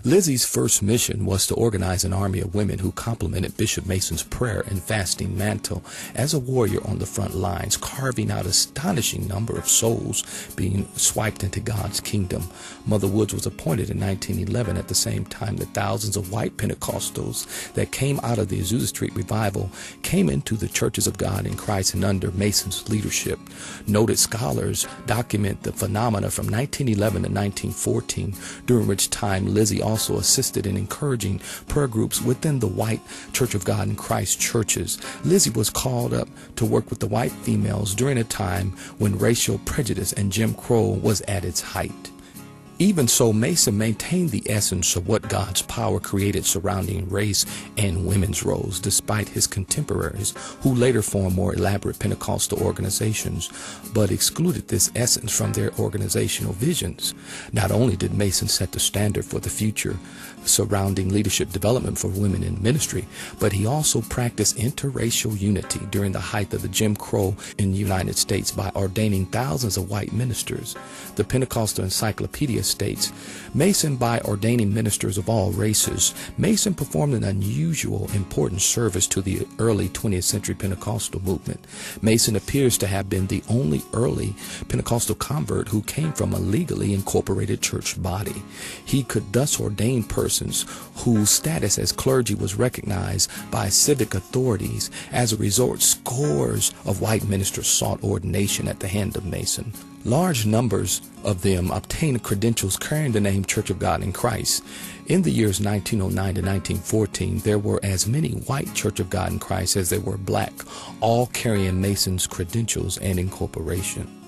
Lizzie's first mission was to organize an army of women who complemented Bishop Mason's prayer and fasting mantle as a warrior on the front lines, carving out an astonishing number of souls being swiped into God's kingdom. Mother Woods was appointed in 1911 at the same time that thousands of white Pentecostals that came out of the Azusa Street revival came into the churches of God in Christ and under Mason's leadership. Noted scholars document the phenomena from 1911 to 1914, during which time Lizzie also assisted in encouraging prayer groups within the white Church of God in Christ churches. Lizzie was called up to work with the white females during a time when racial prejudice and Jim Crow was at its height. Even so, Mason maintained the essence of what God's power created surrounding race and women's roles, despite his contemporaries, who later formed more elaborate Pentecostal organizations, but excluded this essence from their organizational visions. Not only did Mason set the standard for the future surrounding leadership development for women in ministry, but he also practiced interracial unity during the height of the Jim Crow in the United States by ordaining thousands of white ministers. The Pentecostal Encyclopedia states, Mason, by ordaining ministers of all races, Mason performed an unusual, important service to the early 20th century Pentecostal movement. Mason appears to have been the only early Pentecostal convert who came from a legally incorporated church body. He could thus ordain persons whose status as clergy was recognized by civic authorities. As a result, scores of white ministers sought ordination at the hand of Mason. Large numbers of them obtained credentials carrying the name Church of God in Christ. In the years 1909 to 1914, there were as many white Church of God in Christ as there were black, all carrying Mason's credentials and incorporation.